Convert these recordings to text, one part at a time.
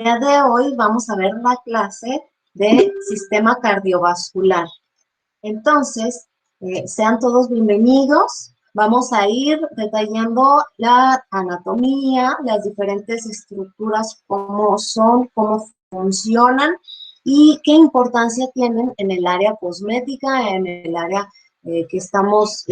día de hoy vamos a ver la clase de sistema cardiovascular. Entonces, sean todos bienvenidos. Vamos a ir detallando la anatomía, las diferentes estructuras, cómo son, cómo funcionan y qué importancia tienen en el área cosmética, en el área que estamos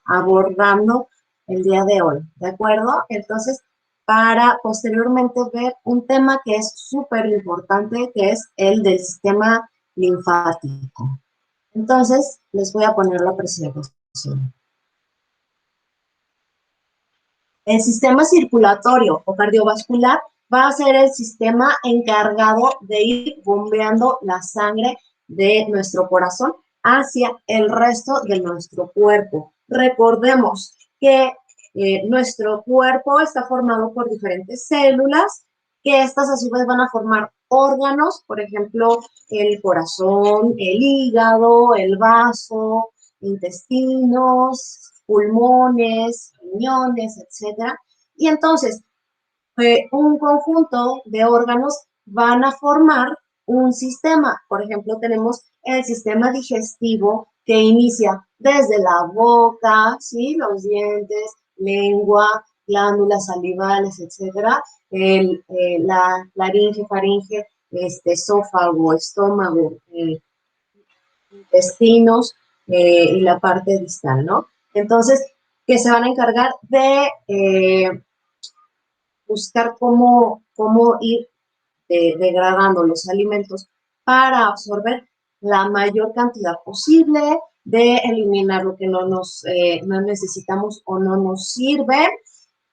abordando el día de hoy. ¿De acuerdo? Entonces, para posteriormente ver un tema que es súper importante, que es el del sistema linfático. Entonces, les voy a poner la presentación. El sistema circulatorio o cardiovascular va a ser el sistema encargado de ir bombeando la sangre de nuestro corazón hacia el resto de nuestro cuerpo. Recordemos que nuestro cuerpo está formado por diferentes células, que estas a su vez van a formar órganos, por ejemplo, el corazón, el hígado, el vaso, intestinos, pulmones, riñones, etcétera. Y entonces, un conjunto de órganos van a formar un sistema. Por ejemplo, tenemos el sistema digestivo que inicia desde la boca, ¿sí? Los dientes, lengua, glándulas salivales, etcétera, la laringe, faringe, esófago, estómago, intestinos y la parte distal, ¿no? Entonces, que se van a encargar de buscar cómo ir degradando los alimentos para absorber la mayor cantidad posible, de eliminar lo que no necesitamos o no nos sirve.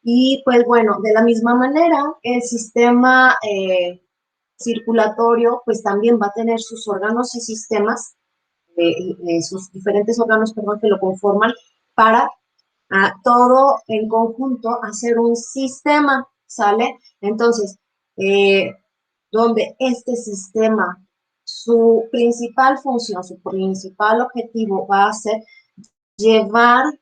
Y pues bueno, de la misma manera, el sistema circulatorio pues también va a tener sus órganos y sistemas, sus diferentes órganos, perdón, que lo conforman para todo en conjunto hacer un sistema, ¿sale? Entonces, eh, donde este sistema, su principal función, su principal objetivo va a ser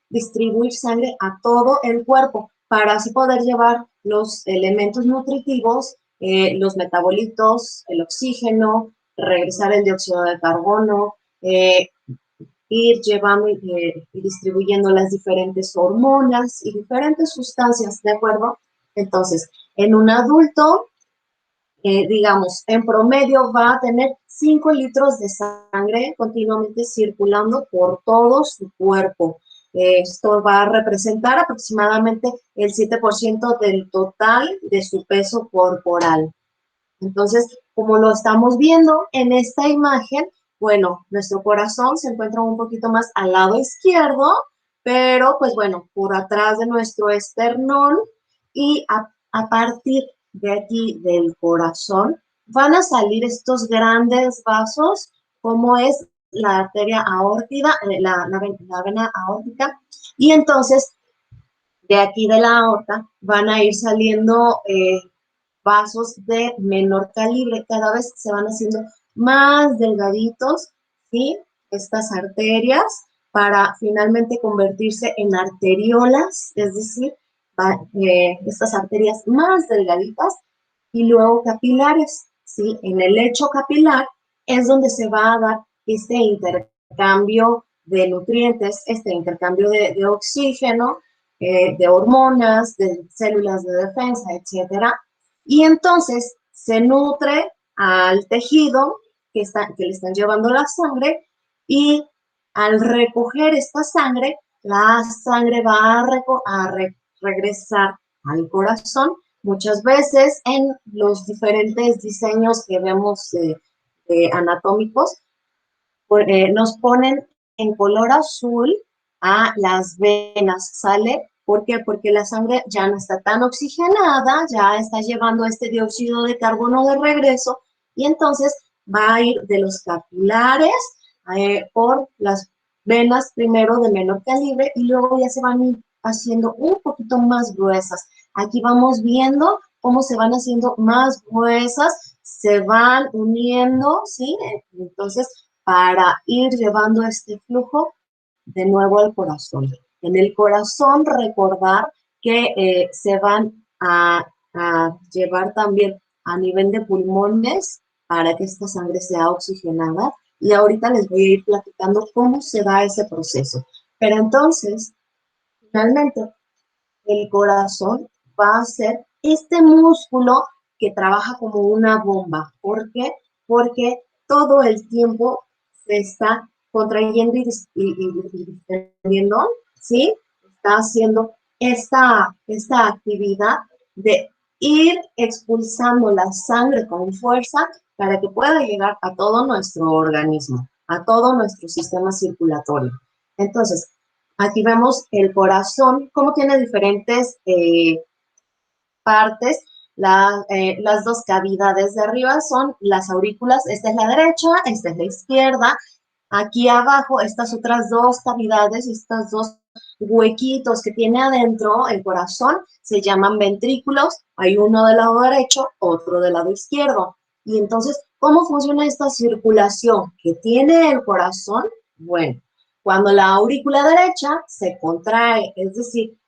distribuir sangre a todo el cuerpo para así poder llevar los elementos nutritivos, los metabolitos, el oxígeno, regresar el dióxido de carbono, ir llevando y distribuyendo las diferentes hormonas y diferentes sustancias, ¿de acuerdo? Entonces, en un adulto, digamos, en promedio va a tener 5 litros de sangre continuamente circulando por todo su cuerpo. Esto va a representar aproximadamente el 7% del total de su peso corporal. Entonces, como lo estamos viendo en esta imagen, bueno, nuestro corazón se encuentra un poquito más al lado izquierdo, pero pues bueno, por atrás de nuestro esternón y a partir de aquí del corazón van a salir estos grandes vasos, como es la arteria aórtica, la vena aórtica, y entonces de aquí de la aorta van a ir saliendo vasos de menor calibre, cada vez se van haciendo más delgaditos, ¿sí? Estas arterias para finalmente convertirse en arteriolas, es decir, estas arterias más delgaditas y luego capilares, ¿sí? En el lecho capilar es donde se va a dar este intercambio de nutrientes, este intercambio de oxígeno, de hormonas, de células de defensa, etcétera. Y entonces se nutre al tejido que le están llevando la sangre y al recoger esta sangre, la sangre va a regresar al corazón. Muchas veces en los diferentes diseños que vemos anatómicos, nos ponen en color azul a las venas, ¿sale? ¿Por qué? Porque la sangre ya no está tan oxigenada, ya está llevando este dióxido de carbono de regreso y entonces va a ir de los capilares por las venas primero de menor calibre y luego ya se van a ir haciendo un poquito más gruesas. Aquí vamos viendo cómo se van haciendo más gruesas, se van uniendo, ¿sí? Entonces, para ir llevando este flujo de nuevo al corazón. En el corazón recordar que se van a llevar también a nivel de pulmones para que esta sangre sea oxigenada. Y ahorita les voy a ir platicando cómo se da ese proceso. Pero entonces, finalmente, el corazón va a ser este músculo que trabaja como una bomba. ¿Por qué? Porque todo el tiempo se está contrayendo y distendiendo, ¿sí? Está haciendo esta actividad de ir expulsando la sangre con fuerza para que pueda llegar a todo nuestro organismo, a todo nuestro sistema circulatorio. Entonces, aquí vemos el corazón, cómo tiene diferentes partes. Las dos cavidades de arriba son las aurículas, esta es la derecha, esta es la izquierda. Aquí abajo, estas otras dos cavidades, estos dos huequitos que tiene adentro el corazón, se llaman ventrículos. Hay uno del lado derecho, otro del lado izquierdo. Y entonces, ¿cómo funciona esta circulación que tiene el corazón? Bueno, cuando la aurícula derecha se contrae, es decir,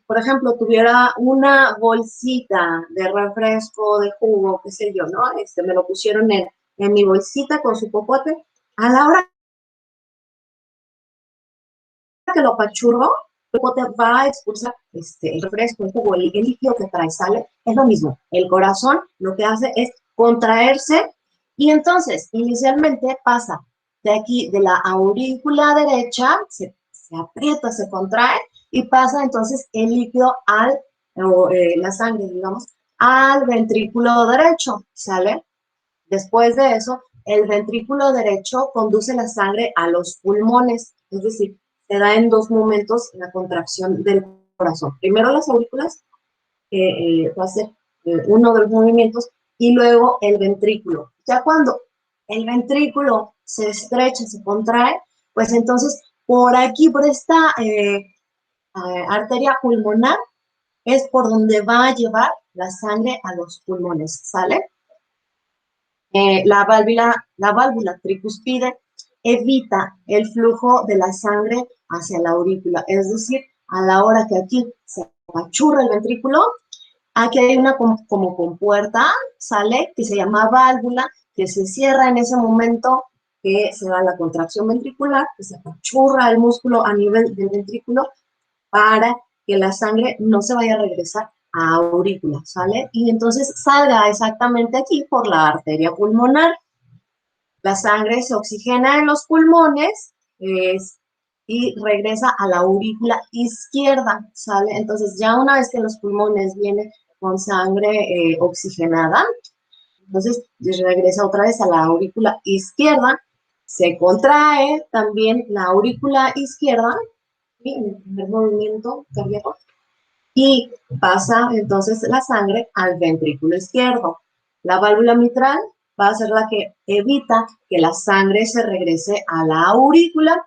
por ejemplo, tuviera una bolsita de refresco, de jugo, qué sé yo, ¿no? Me lo pusieron en mi bolsita con su popote. A la hora que lo apachurro, el popote va a expulsar el refresco, el jugo, el líquido que trae, sale. Es lo mismo. El corazón lo que hace es contraerse y entonces inicialmente pasa de aquí, de la aurícula derecha, se aprieta, se contrae y pasa entonces el líquido la sangre, digamos, al ventrículo derecho, ¿sale? Después de eso, el ventrículo derecho conduce la sangre a los pulmones, es decir, se da en dos momentos la contracción del corazón. Primero las aurículas, va a ser uno de los movimientos, y luego el ventrículo. Ya cuando el ventrículo se estrecha, se contrae, pues entonces por aquí, por esta arteria pulmonar, es por donde va a llevar la sangre a los pulmones, ¿sale? La válvula tricuspide evita el flujo de la sangre hacia la aurícula, es decir, a la hora que aquí se apachurra el ventrículo, aquí hay una como compuerta, ¿sale? Que se llama válvula, que se cierra en ese momento que se da la contracción ventricular, que se apachurra el músculo a nivel del ventrículo para que la sangre no se vaya a regresar a aurícula, ¿sale? Y entonces salga exactamente aquí por la arteria pulmonar. La sangre se oxigena en los pulmones y regresa a la aurícula izquierda, ¿sale? Entonces ya una vez que los pulmones vienen con sangre oxigenada, entonces regresa otra vez a la aurícula izquierda, se contrae también la aurícula izquierda, ¿sí? En el primer movimiento cardíaco, y pasa entonces la sangre al ventrículo izquierdo. La válvula mitral va a ser la que evita que la sangre se regrese a la aurícula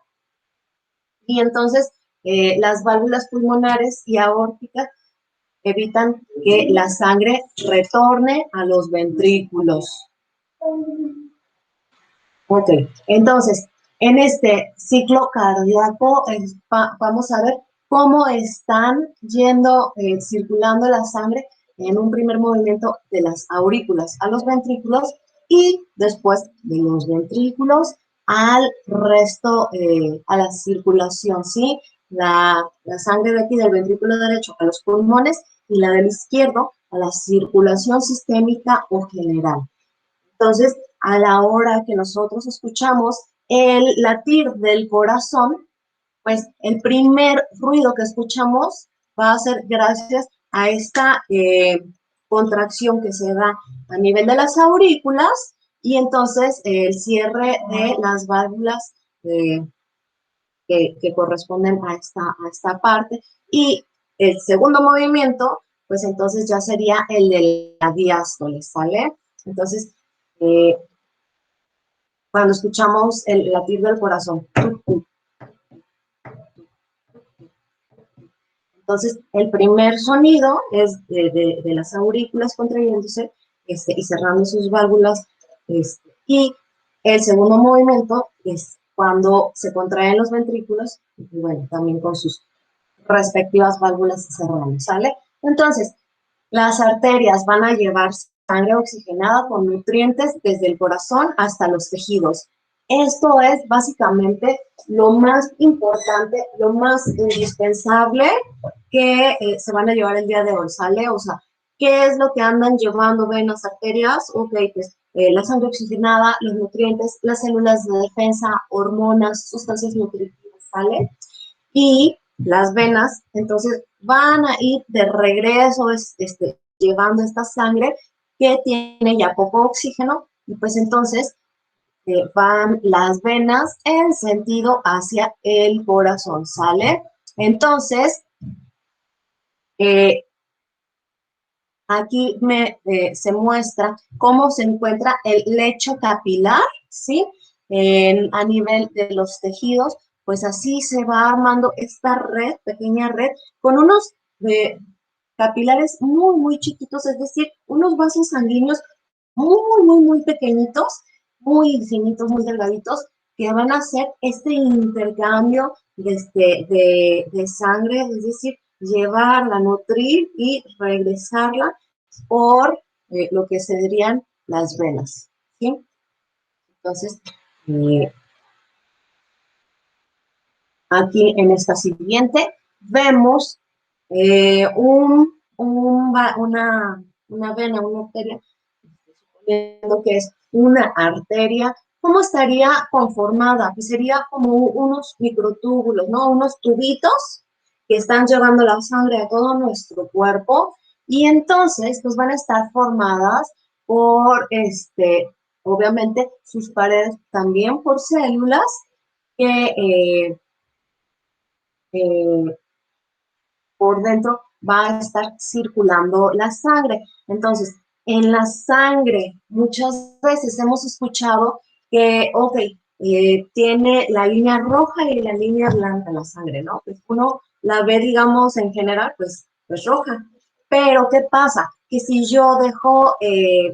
y entonces las válvulas pulmonares y aórticas evitan que la sangre retorne a los ventrículos. Ok, entonces, en este ciclo cardíaco vamos a ver cómo están yendo, circulando la sangre en un primer movimiento de las aurículas a los ventrículos y después de los ventrículos al resto, a la circulación, ¿sí? La sangre de aquí del ventrículo derecho a los pulmones y la del izquierdo a la circulación sistémica o general. Entonces, a la hora que nosotros escuchamos el latir del corazón, pues el primer ruido que escuchamos va a ser gracias a esta contracción que se da a nivel de las aurículas y entonces el cierre de las válvulas que corresponden a esta parte. Y el segundo movimiento, pues entonces ya sería el de la diástole, ¿sale? Entonces, cuando escuchamos el latir del corazón. Entonces, el primer sonido es de las aurículas contrayéndose y cerrando sus válvulas. Y el segundo movimiento es cuando se contraen los ventrículos, y bueno, también con sus respectivas válvulas cerrando, ¿sale? Entonces, las arterias van a llevar sangre oxigenada con nutrientes desde el corazón hasta los tejidos. Esto es básicamente lo más importante, lo más indispensable que se van a llevar el día de hoy, ¿sale? O sea, ¿qué es lo que andan llevando venas, arterias? Ok, pues la sangre oxigenada, los nutrientes, las células de defensa, hormonas, sustancias nutritivas, ¿sale? Y las venas, entonces, van a ir de regreso llevando esta sangre que tiene ya poco oxígeno y pues entonces van las venas en sentido hacia el corazón, ¿sale? Entonces, eh, aquí se muestra cómo se encuentra el lecho capilar, ¿sí? A nivel de los tejidos, pues así se va armando esta red, pequeña red, con unos capilares muy, muy chiquitos, es decir, unos vasos sanguíneos muy, muy, muy pequeñitos, muy finitos, muy delgaditos, que van a hacer este intercambio de sangre, es decir, llevarla, nutrir y regresarla por lo que serían las venas, ¿sí? Entonces, eh, aquí en esta siguiente vemos una vena, una arteria, suponiendo que es una arteria. ¿Cómo estaría conformada? Pues sería como unos microtúbulos, ¿no? Unos tubitos que están llevando la sangre a todo nuestro cuerpo y entonces pues van a estar formadas por, obviamente, sus paredes también por células que eh, por dentro va a estar circulando la sangre. Entonces, en la sangre muchas veces hemos escuchado que, ok, tiene la línea roja y la línea blanca la sangre, ¿no? Pues uno la ve, digamos, en general, pues roja. Pero, ¿qué pasa? Que si yo dejo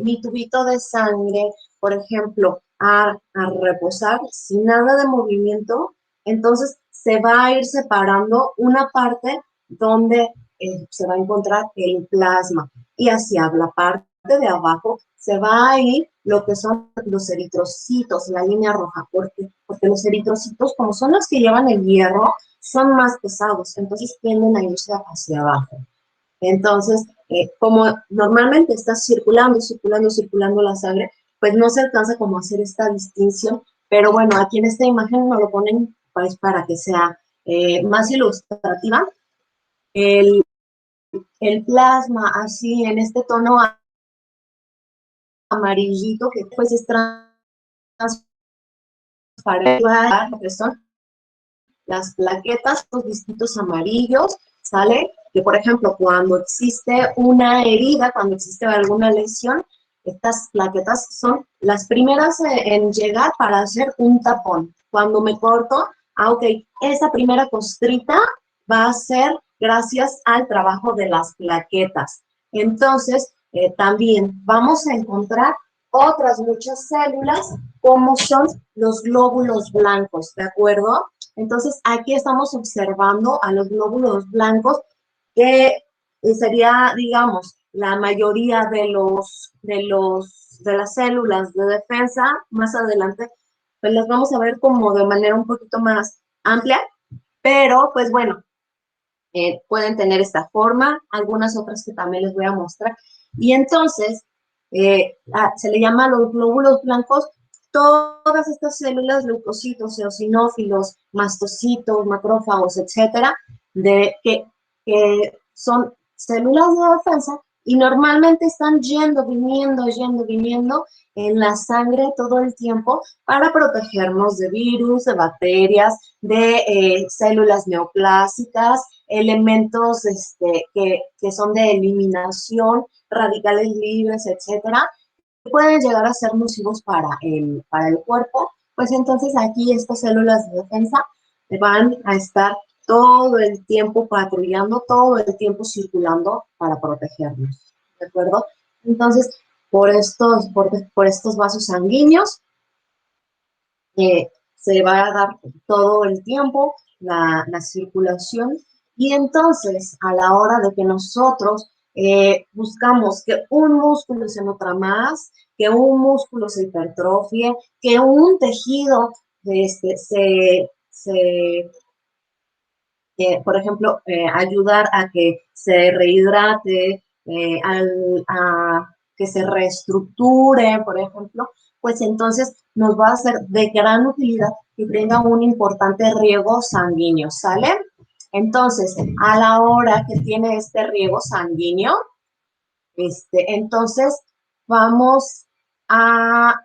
mi tubito de sangre, por ejemplo, a reposar sin nada de movimiento, entonces se va a ir separando una parte donde se va a encontrar el plasma y hacia la parte de abajo se va a ir lo que son los eritrocitos, la línea roja. ¿Por qué? Porque los eritrocitos, como son los que llevan el hierro, son más pesados, entonces tienden a irse hacia abajo. Entonces, como normalmente está circulando, circulando, circulando la sangre, pues no se alcanza como a hacer esta distinción, pero bueno, aquí en esta imagen nos lo ponen pues, para que sea más ilustrativa. El, el plasma así en este tono amarillito que pues es transparente, que son las plaquetas, los distintos amarillos, ¿sale? Que por ejemplo, cuando existe una herida, cuando existe alguna lesión, estas plaquetas son las primeras en llegar para hacer un tapón. Cuando me corto, ok, esa primera costrita va a ser gracias al trabajo de las plaquetas. Entonces, también vamos a encontrar otras muchas células como son los glóbulos blancos, ¿de acuerdo? Entonces, aquí estamos observando a los glóbulos blancos, que sería, digamos, la mayoría de las células de defensa. Más adelante, pues las vamos a ver como de manera un poquito más amplia, pero pues bueno, pueden tener esta forma, algunas otras que también les voy a mostrar. Y entonces, se le llama a los glóbulos blancos todas estas células, leucocitos, eosinófilos, mastocitos, macrófagos, etcétera, que son células de defensa y normalmente están yendo, viniendo en la sangre todo el tiempo para protegernos de virus, de bacterias, de células neoplásicas, elementos que son de eliminación, radicales libres, etcétera, que pueden llegar a ser nocivos para el cuerpo. Pues entonces aquí estas células de defensa van a estar todo el tiempo patrullando, todo el tiempo circulando para protegernos, ¿de acuerdo? Entonces, por estos vasos sanguíneos, se va a dar todo el tiempo la circulación y entonces a la hora de que nosotros buscamos que un músculo se nutra más, que un músculo se hipertrofie, que un tejido se por ejemplo, ayudar a que se rehidrate, a que se reestructure, por ejemplo, pues entonces nos va a ser de gran utilidad que tenga un importante riego sanguíneo, ¿sale? Entonces, a la hora que tiene este riego sanguíneo, entonces vamos a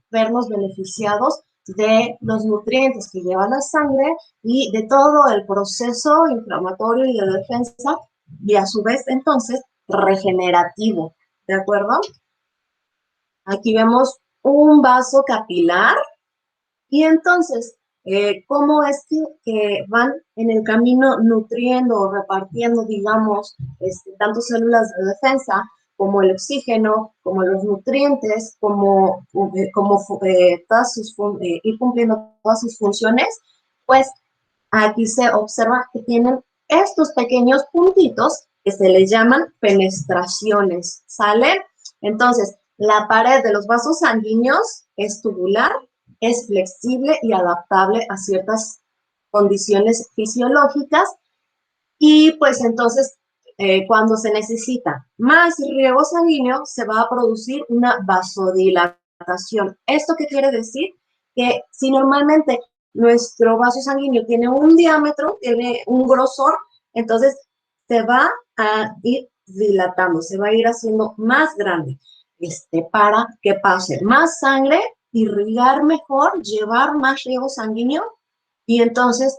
vernos beneficiados de los nutrientes que lleva la sangre y de todo el proceso inflamatorio y de defensa y a su vez entonces regenerativo, ¿de acuerdo? Aquí vemos un vaso capilar y entonces, ¿cómo es que van en el camino nutriendo o repartiendo, digamos, tanto células de defensa como el oxígeno, como los nutrientes, ir cumpliendo todas sus funciones? Pues aquí se observa que tienen estos pequeños puntitos que se les llaman fenestraciones, ¿sale? Entonces, la pared de los vasos sanguíneos es tubular, es flexible y adaptable a ciertas condiciones fisiológicas y pues entonces cuando se necesita más riego sanguíneo se va a producir una vasodilatación. ¿Esto qué quiere decir? Que si normalmente nuestro vaso sanguíneo tiene un diámetro, tiene un grosor, entonces se va a ir dilatando, se va a ir haciendo más grande, para que pase más sangre, irrigar mejor, llevar más riego sanguíneo y entonces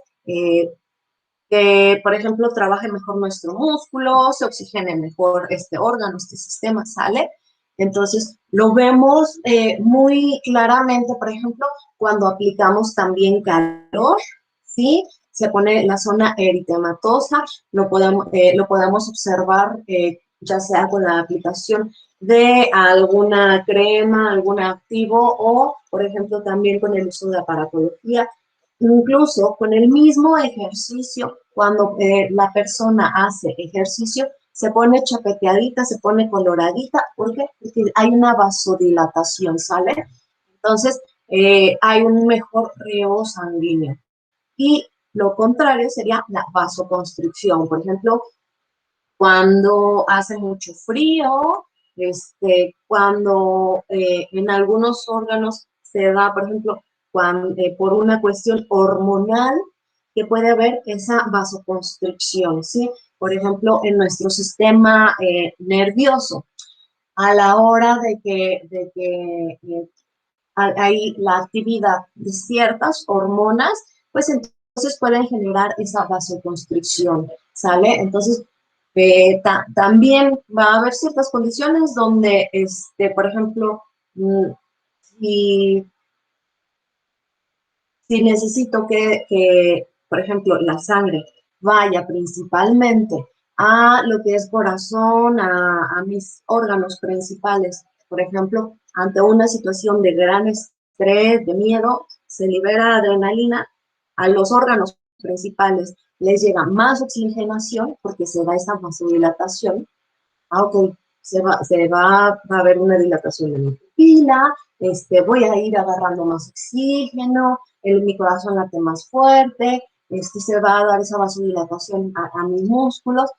que, por ejemplo, trabaje mejor nuestro músculo, se oxigene mejor este órgano, este sistema, ¿sale? Entonces, lo vemos muy claramente, por ejemplo, cuando aplicamos también calor, ¿sí? Se pone la zona eritematosa, lo podemos observar ya sea con la aplicación de alguna crema, algún activo o, por ejemplo, también con el uso de aparatología. Incluso con el mismo ejercicio, cuando la persona hace ejercicio, se pone chapeteadita, se pone coloradita, ¿por qué? Porque hay una vasodilatación, ¿sale? Entonces, hay un mejor riego sanguíneo. Y lo contrario sería la vasoconstricción. Por ejemplo, cuando hace mucho frío, cuando en algunos órganos se da, por ejemplo, por una cuestión hormonal, que puede haber esa vasoconstricción, ¿sí? Por ejemplo, en nuestro sistema nervioso, a la hora de que hay la actividad de ciertas hormonas, pues entonces pueden generar esa vasoconstricción, ¿sale? Entonces, también va a haber ciertas condiciones donde, por ejemplo, si, si necesito que, por ejemplo, la sangre vaya principalmente a lo que es corazón, a mis órganos principales, por ejemplo, ante una situación de gran estrés, de miedo, se libera adrenalina a los órganos principales, les llega más oxigenación porque se da esa vasodilatación. Ok, va a haber una dilatación de mi pupila, voy a ir agarrando más oxígeno, mi corazón late más fuerte, se va a dar esa vasodilatación a mis músculos,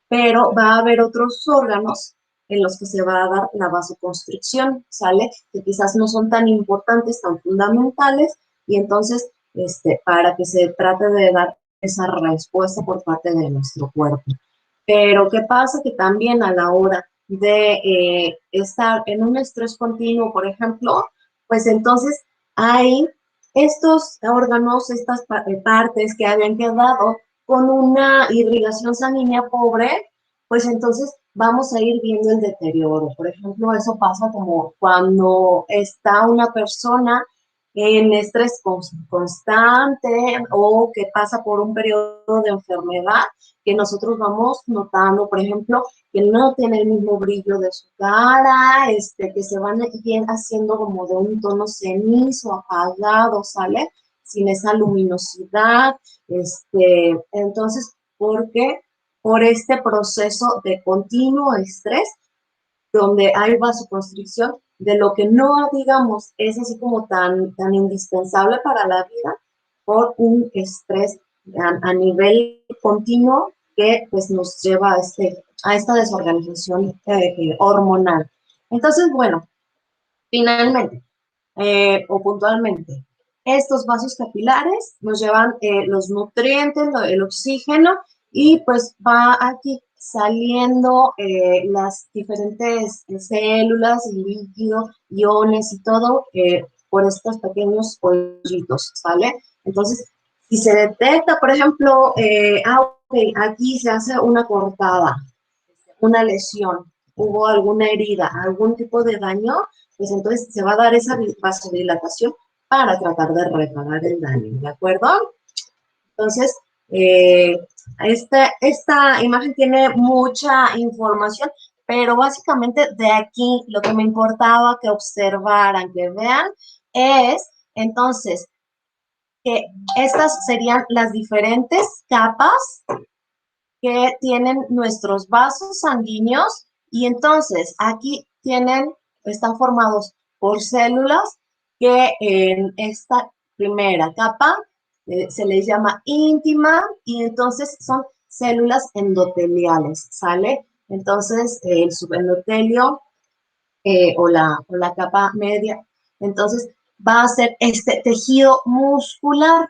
pero va a haber otros órganos en los que se va a dar la vasoconstricción, ¿sale? Que quizás no son tan importantes, tan fundamentales, y entonces, para que se trate de dar esa respuesta por parte de nuestro cuerpo. Pero ¿qué pasa? Que también a la hora de estar en un estrés continuo, por ejemplo, pues entonces hay estos órganos, estas partes que habían quedado con una irrigación sanguínea pobre, pues entonces vamos a ir viendo el deterioro. Por ejemplo, eso pasa como cuando está una persona en estrés constante o que pasa por un periodo de enfermedad que nosotros vamos notando, por ejemplo, que no tiene el mismo brillo de su cara, que se van haciendo como de un tono cenizo, apagado, ¿sale? Sin esa luminosidad, entonces, ¿por qué? por este proceso de continuo estrés, donde hay vasoconstricción, de lo que no, digamos, es así como tan indispensable para la vida, por un estrés a nivel continuo que pues nos lleva a esta desorganización hormonal. Entonces, bueno, finalmente, o puntualmente, estos vasos capilares nos llevan los nutrientes, el oxígeno, y pues va aquí saliendo las diferentes células, líquido, iones y todo por estos pequeños pollitos, ¿sale? Entonces, si se detecta, por ejemplo, okay, aquí se hace una cortada, una lesión, hubo alguna herida, algún tipo de daño, pues entonces se va a dar esa vasodilatación para tratar de reparar el daño, ¿de acuerdo? Entonces, eh, esta imagen tiene mucha información, pero básicamente de aquí lo que me importaba que observaran, que vean, es entonces que estas serían las diferentes capas que tienen nuestros vasos sanguíneos, y entonces aquí están formados por células que en esta primera capa se les llama íntima, y entonces son células endoteliales, ¿sale? Entonces el subendotelio o la capa media, entonces va a ser este tejido muscular,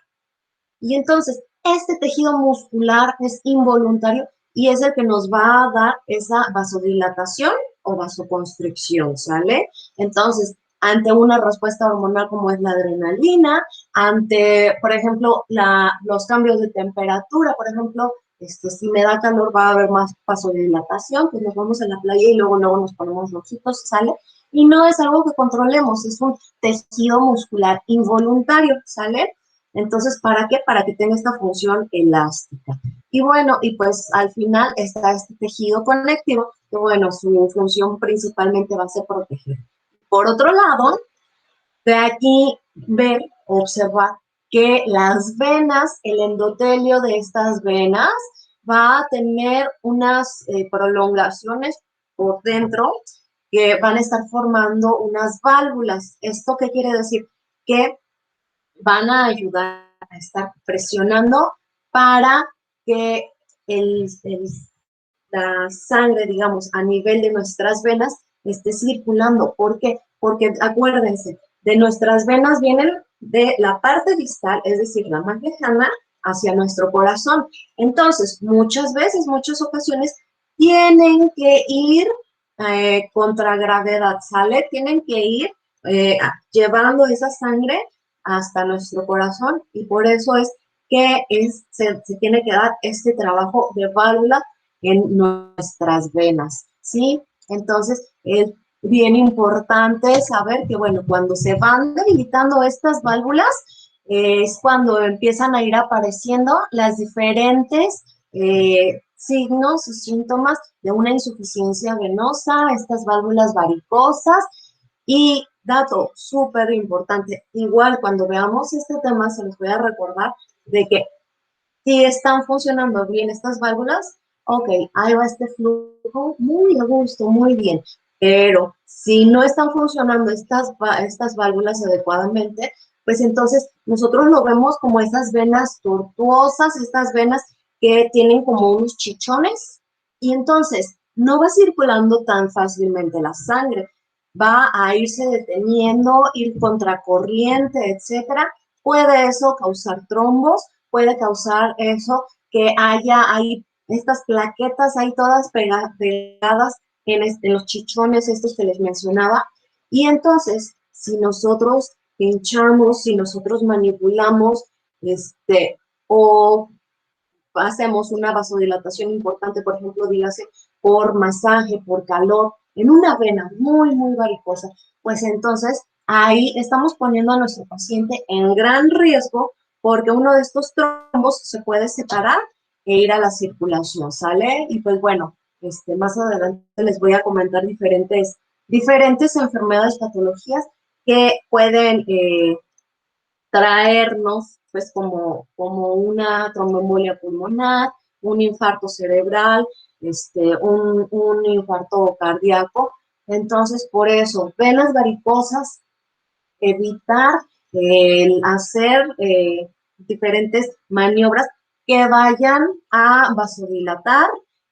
y entonces, este tejido muscular es involuntario y es el que nos va a dar esa vasodilatación o vasoconstricción, ¿sale? Entonces, ante una respuesta hormonal como es la adrenalina, ante, por ejemplo, los cambios de temperatura, por ejemplo, si me da calor va a haber más vasodilatación, pues nos vamos a la playa y luego nos ponemos rojitos, ¿sale? Y no es algo que controlemos, es un tejido muscular involuntario, ¿sale? Entonces, ¿para qué? Para que tenga esta función elástica. Y bueno, y pues al final está este tejido conectivo, que bueno, su función principalmente va a ser proteger. Por otro lado, de aquí ver, observar que las venas, el endotelio de estas venas va a tener unas prolongaciones por dentro que van a estar formando unas válvulas. ¿Esto qué quiere decir? Que van a ayudar a estar presionando para que la sangre, digamos, a nivel de nuestras venas esté circulando. ¿Por qué? Porque acuérdense, de nuestras venas vienen de la parte distal, es decir, la más lejana, hacia nuestro corazón. Entonces, muchas veces, muchas ocasiones, tienen que ir contra gravedad, ¿sale? Tienen que ir llevando esa sangre hasta nuestro corazón, y por eso es que se tiene que dar este trabajo de válvula en nuestras venas, ¿sí? Entonces, es bien importante saber que, bueno, cuando se van debilitando estas válvulas, es cuando empiezan a ir apareciendo las diferentes signos y síntomas de una insuficiencia venosa, estas válvulas varicosas. Y dato súper importante, igual cuando veamos este tema se los voy a recordar de que si están funcionando bien estas válvulas, ok, ahí va este flujo muy a gusto, muy bien. Pero si no están funcionando estas válvulas adecuadamente, pues entonces nosotros lo vemos como esas venas tortuosas, estas venas que tienen como unos chichones, y entonces no va circulando tan fácilmente la sangre, va a irse deteniendo, ir contracorriente, etcétera. Puede eso causar trombos, puede causar eso que haya ahí estas plaquetas ahí todas pegadas en los chichones estos que les mencionaba. Y entonces, si nosotros pinchamos, si nosotros manipulamos, o hacemos una vasodilatación importante, por ejemplo, dígase, por masaje, por calor, en una vena muy, muy varicosa, pues entonces ahí estamos poniendo a nuestro paciente en gran riesgo, porque uno de estos trombos se puede separar e ir a la circulación, ¿sale? Y pues bueno, más adelante les voy a comentar diferentes enfermedades, patologías que pueden traernos, pues, como una tromboembolia pulmonar, un infarto cerebral, un infarto cardíaco. Entonces, por eso, venas variposas, evitar hacer diferentes maniobras que vayan a vasodilatar,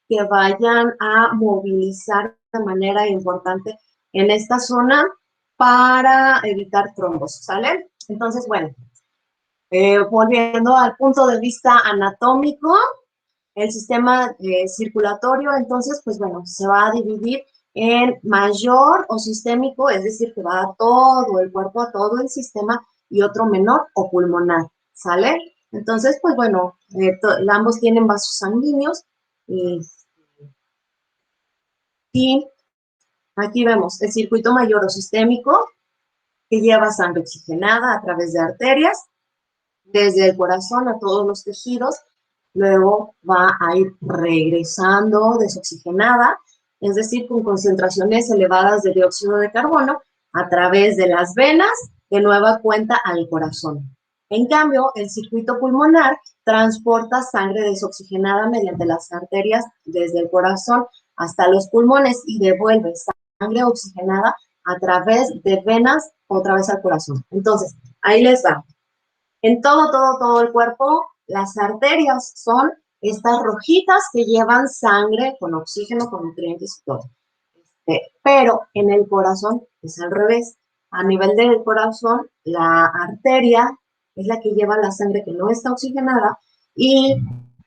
que vayan a movilizar de manera importante en esta zona para evitar trombos, ¿sale? Entonces, bueno, volviendo al punto de vista anatómico, el sistema circulatorio, entonces, pues bueno, se va a dividir en mayor o sistémico, es decir, que va a todo el cuerpo, a todo el sistema, y otro menor o pulmonar, ¿sale? Entonces, pues bueno, ambos tienen vasos sanguíneos y aquí vemos el circuito mayor o sistémico que lleva sangre oxigenada a través de arterias, desde el corazón a todos los tejidos, luego va a ir regresando desoxigenada, es decir, con concentraciones elevadas de dióxido de carbono, a través de las venas, de nueva cuenta al corazón. En cambio, el circuito pulmonar transporta sangre desoxigenada mediante las arterias desde el corazón hasta los pulmones y devuelve sangre oxigenada a través de venas otra vez al corazón. Entonces, ahí les va. En todo el cuerpo, las arterias son estas rojitas que llevan sangre con oxígeno, con nutrientes y todo. Pero en el corazón es al revés. A nivel del corazón, la arteria es la que lleva la sangre que no está oxigenada y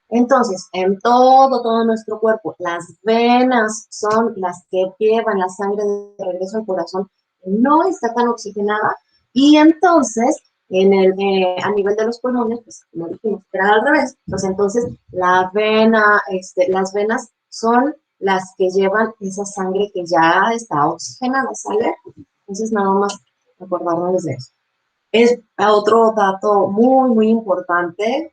entonces en todo nuestro cuerpo, las venas son las que llevan la sangre de regreso al corazón que no está tan oxigenada y entonces a nivel de los pulmones, pues como dijimos, era al revés, pues entonces las venas son las que llevan esa sangre que ya está oxigenada, ¿sale? Entonces nada más acordarnos de eso. Es otro dato muy importante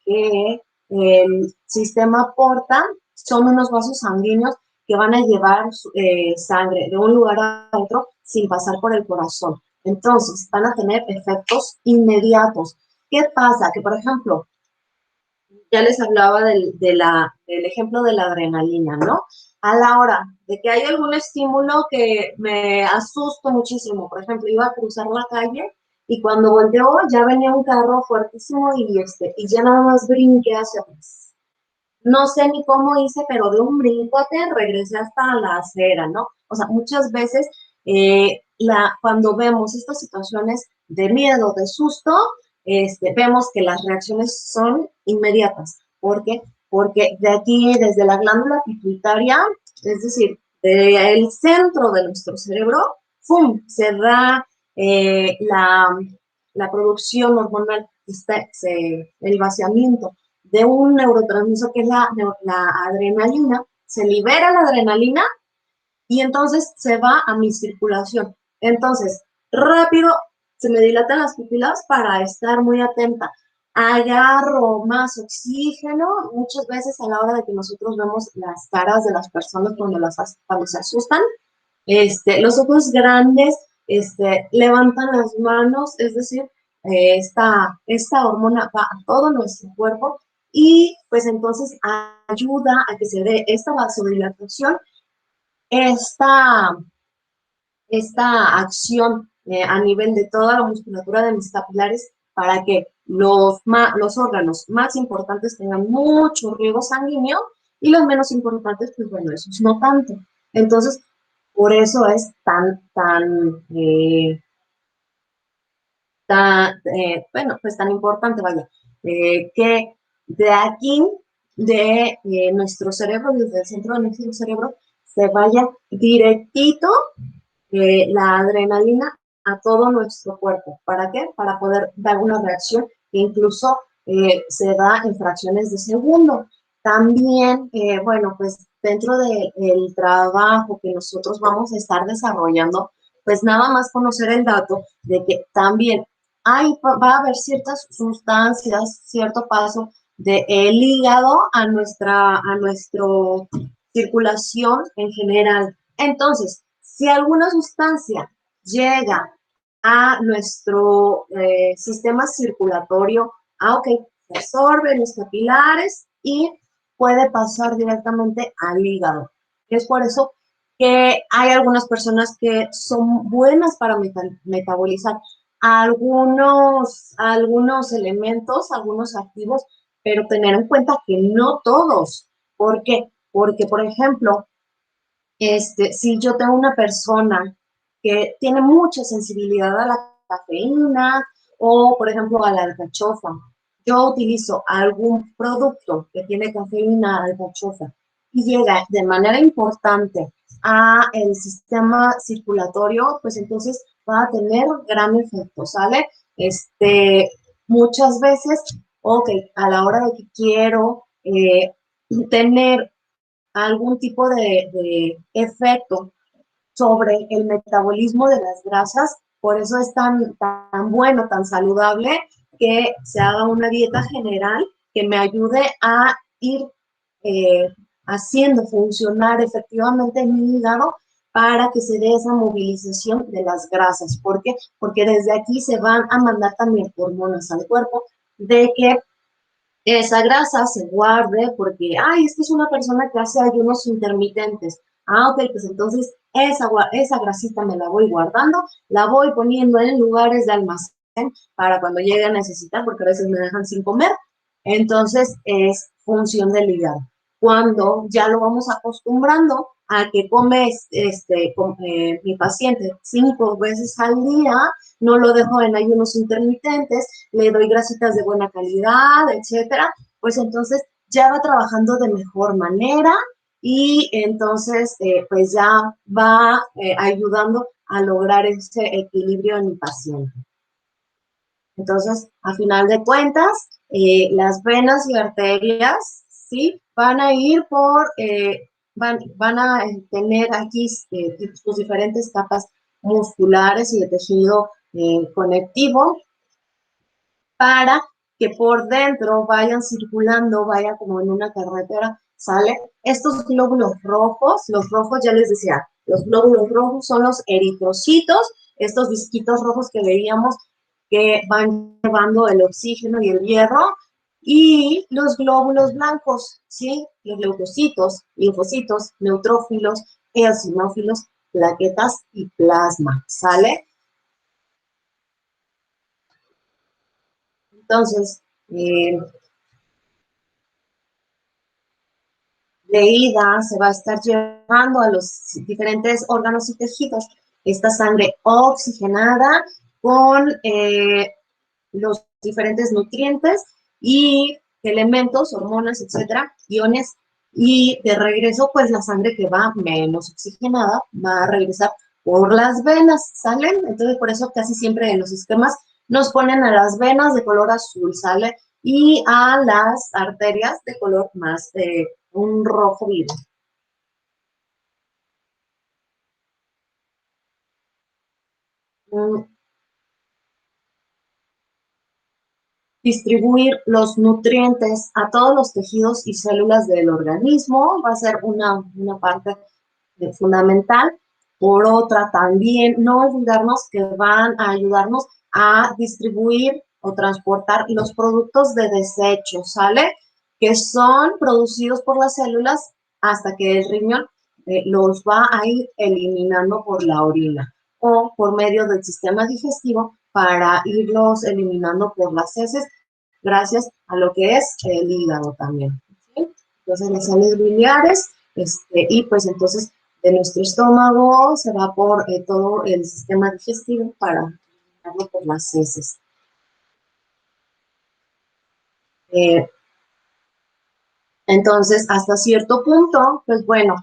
que el sistema porta, son unos vasos sanguíneos que van a llevar sangre de un lugar a otro sin pasar por el corazón. Entonces, van a tener efectos inmediatos. ¿Qué pasa? Que, por ejemplo, ya les hablaba del ejemplo de la adrenalina, ¿no? A la hora de que hay algún estímulo que me asusto muchísimo, por ejemplo, iba a cruzar la calle y cuando volteó ya venía un carro fuertísimo y ya nada más brinqué hacia atrás. No sé ni cómo hice, pero de un brincote regresé hasta la acera, ¿no? O sea, muchas veces cuando vemos estas situaciones de miedo, de susto, vemos que las reacciones son inmediatas. ¿Por qué? Porque de aquí, desde la glándula pituitaria, es decir, del centro de nuestro cerebro, ¡fum!, se da la producción hormonal, el vaciamiento de un neurotransmisor que es la adrenalina, se libera la adrenalina y entonces se va a mi circulación. Entonces, rápido se me dilatan las pupilas para estar muy atenta. Agarro más oxígeno, muchas veces a la hora de que nosotros vemos las caras de las personas cuando se asustan, los ojos grandes, levantan las manos, es decir, esta hormona va a todo nuestro cuerpo y pues entonces ayuda a que se dé esta vasodilatación, esta, esta acción a nivel de toda la musculatura de mis capilares para que los órganos más importantes tengan mucho riego sanguíneo y los menos importantes, pues bueno, esos no tanto. Entonces, por eso es bueno, pues tan importante, vaya, que de aquí, de nuestro cerebro, desde el centro de nuestro cerebro, se vaya directito la adrenalina a todo nuestro cuerpo. ¿Para qué? Para poder dar una reacción que incluso se da en fracciones de segundo. También, bueno, pues dentro del trabajo que nosotros vamos a estar desarrollando, pues nada más conocer el dato de que también va a haber ciertas sustancias, cierto paso del hígado a nuestra circulación en general. Entonces, si alguna sustancia llega a nuestro sistema circulatorio, ok, se absorbe en los capilares y puede pasar directamente al hígado. Es por eso que hay algunas personas que son buenas para metabolizar algunos elementos, algunos activos, pero tener en cuenta que no todos. ¿Por qué? Porque, por ejemplo, si yo tengo una persona que tiene mucha sensibilidad a la cafeína o, por ejemplo, a la alcachofa, yo utilizo algún producto que tiene cafeína, alcachofa, y llega de manera importante a el sistema circulatorio, pues entonces va a tener gran efecto, ¿sale? Muchas veces, ok, a la hora de que quiero tener algún tipo de efecto sobre el metabolismo de las grasas, por eso es tan bueno, tan saludable que se haga una dieta general que me ayude a ir eh, haciendo funcionar efectivamente mi hígado para que se dé esa movilización de las grasas. ¿Por qué? Porque desde aquí se van a mandar también hormonas al cuerpo de que esa grasa se guarde porque, ay, es que es una persona que hace ayunos intermitentes. Ah, ok, pues entonces esa grasita me la voy guardando, la voy poniendo en lugares de almacén para cuando llegue a necesitar, porque a veces me dejan sin comer. Entonces es función del hígado. Cuando ya lo vamos acostumbrando a que come mi paciente 5 veces al día, no lo dejo en ayunos intermitentes, le doy grasitas de buena calidad, etcétera, pues entonces ya va trabajando de mejor manera y entonces pues ya va ayudando a lograr ese equilibrio en mi paciente. Entonces, a final de cuentas, las venas y arterias, ¿sí? Van a ir van a tener aquí sus diferentes capas musculares y de tejido conectivo para que por dentro vayan circulando, vaya como en una carretera, ¿sale? Estos glóbulos rojos, los rojos ya les decía, los glóbulos rojos son los eritrocitos, estos disquitos rojos que veíamos que van llevando el oxígeno y el hierro, y los glóbulos blancos, ¿sí? Los leucocitos, linfocitos, neutrófilos, eosinófilos, plaquetas y plasma, ¿sale? Entonces, de ida se va a estar llevando a los diferentes órganos y tejidos esta sangre oxigenada con los diferentes nutrientes y elementos, hormonas, etcétera, iones, y de regreso, pues la sangre que va menos oxigenada va a regresar por las venas, ¿salen? Entonces, por eso casi siempre en los esquemas nos ponen a las venas de color azul, ¿sale? Y a las arterias de color más un rojo vivo. Distribuir los nutrientes a todos los tejidos y células del organismo va a ser una parte fundamental. Por otra, también no olvidarnos que van a ayudarnos a distribuir o transportar los productos de desecho, ¿sale? Que son producidos por las células hasta que el riñón los va a ir eliminando por la orina o por medio del sistema digestivo para irlos eliminando por las heces gracias a lo que es el hígado también. ¿Sí? Entonces, las sales biliares y pues entonces de nuestro estómago se va por todo el sistema digestivo para eliminarlo por las heces. Eh, entonces, hasta cierto punto, pues bueno,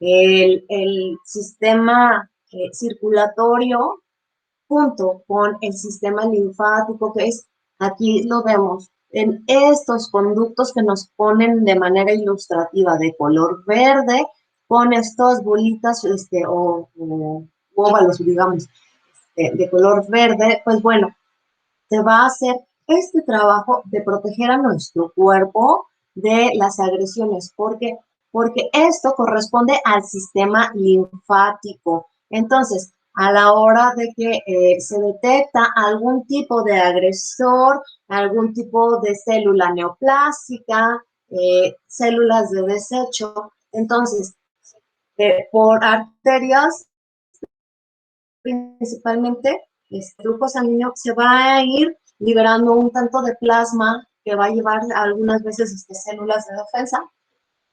el sistema circulatorio junto con el sistema linfático, que es, aquí lo vemos, en estos conductos que nos ponen de manera ilustrativa de color verde, con estas bolitas o óvalos, digamos, de color verde, pues bueno, se va a hacer este trabajo de proteger a nuestro cuerpo de las agresiones. ¿Por qué? Porque esto corresponde al sistema linfático. Entonces, a la hora de que se detecta algún tipo de agresor, algún tipo de célula neoplásica, células de desecho. Entonces, por arterias principalmente, este flujo sanguíneo se va a ir liberando un tanto de plasma que va a llevar algunas veces células de defensa.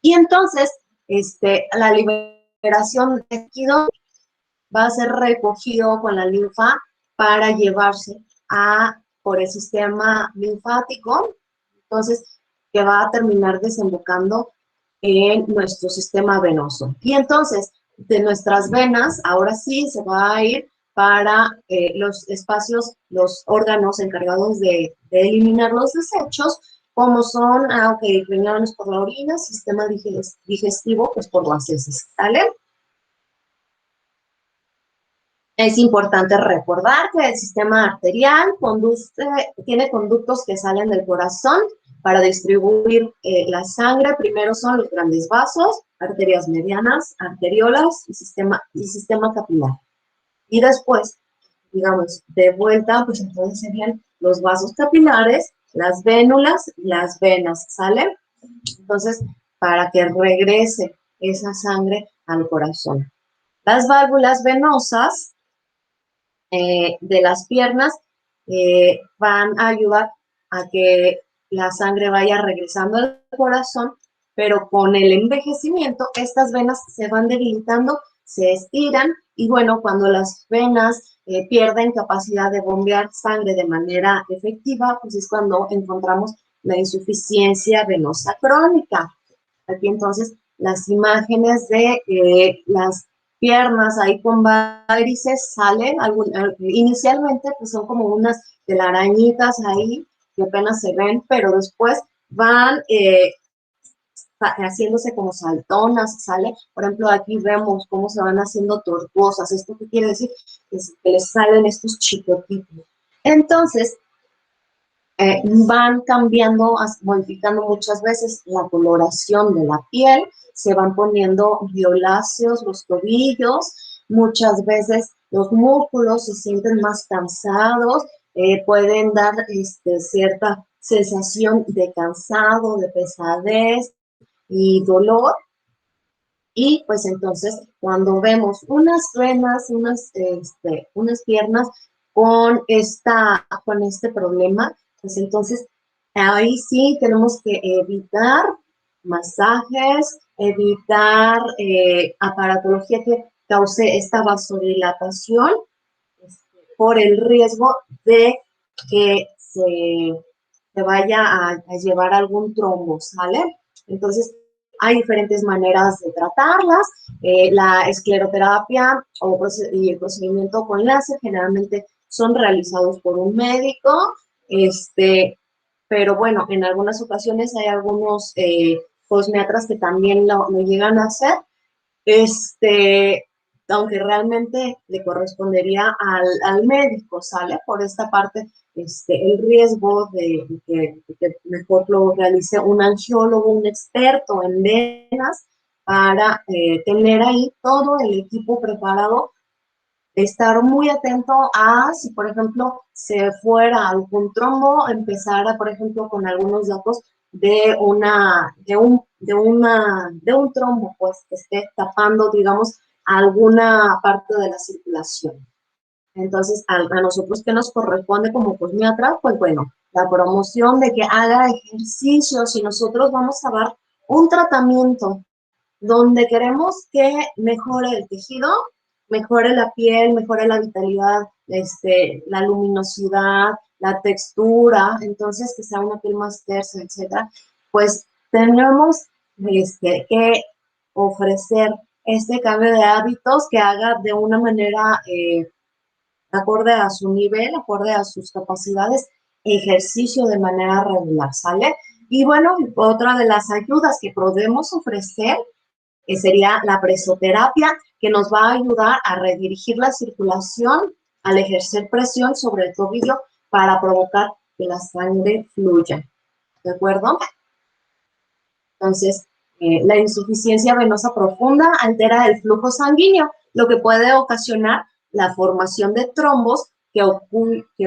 Y entonces, la liberación de tejido va a ser recogido con la linfa para llevarse por el sistema linfático, entonces, que va a terminar desembocando en nuestro sistema venoso. Y entonces, de nuestras venas, ahora sí se va a ir para los espacios, los órganos encargados de eliminar los desechos, como son, riñones por la orina, sistema digestivo, pues por las heces, ¿sale? Es importante recordar que el sistema arterial tiene conductos que salen del corazón para distribuir la sangre. Primero son los grandes vasos, arterias medianas, arteriolas y sistema capilar. Y después, digamos, de vuelta, pues entonces serían los vasos capilares, las vénulas y las venas, ¿sale? Entonces, para que regrese esa sangre al corazón. Las válvulas venosas de las piernas van a ayudar a que la sangre vaya regresando al corazón, pero con el envejecimiento estas venas se van debilitando, se estiran y bueno, cuando las venas pierden capacidad de bombear sangre de manera efectiva, pues es cuando encontramos la insuficiencia venosa crónica. Aquí entonces las imágenes de las piernas ahí con varices salen, inicialmente pues son como unas telarañitas ahí que apenas se ven, pero después van haciéndose como saltonas, ¿sale? Por ejemplo, aquí vemos cómo se van haciendo tortuosas. ¿Esto qué quiere decir? Que les salen estos chicotitos. Entonces, van cambiando, modificando muchas veces la coloración de la piel, se van poniendo violáceos los tobillos, muchas veces los músculos se sienten más cansados, pueden dar cierta sensación de cansado, de pesadez y dolor. Y pues entonces cuando vemos unas venas, unas piernas con este problema, pues entonces ahí sí tenemos que evitar masajes, evitar aparatología que cause esta vasodilatación por el riesgo de que se vaya a llevar algún trombo, ¿sale? Entonces, hay diferentes maneras de tratarlas. La escleroterapia y el procedimiento con láser generalmente son realizados por un médico, pero bueno, en algunas ocasiones hay algunos cosmiatras que también lo llegan a hacer, aunque realmente le correspondería al médico, ¿sale? Por esta parte, el riesgo de que mejor lo realice un angiólogo, un experto en venas, para tener ahí todo el equipo preparado, estar muy atento a si, por ejemplo, se fuera algún trombo, empezara, por ejemplo, con algunos datos de un trombo, pues, que esté tapando, digamos, alguna parte de la circulación. Entonces, a nosotros que nos corresponde como cosmiatra, pues bueno, la promoción de que haga ejercicio. Si nosotros vamos a dar un tratamiento donde queremos que mejore el tejido, mejore la piel, mejore la vitalidad, la luminosidad, la textura, entonces que sea una piel más tersa, etcétera, pues tenemos que ofrecer este cambio de hábitos que haga de una manera acorde a su nivel, acorde a sus capacidades, ejercicio de manera regular, ¿sale? Y bueno, otra de las ayudas que podemos ofrecer que sería la presoterapia, que nos va a ayudar a redirigir la circulación al ejercer presión sobre el tobillo para provocar que la sangre fluya. ¿De acuerdo? Entonces, la insuficiencia venosa profunda altera el flujo sanguíneo, lo que puede ocasionar la formación de trombos que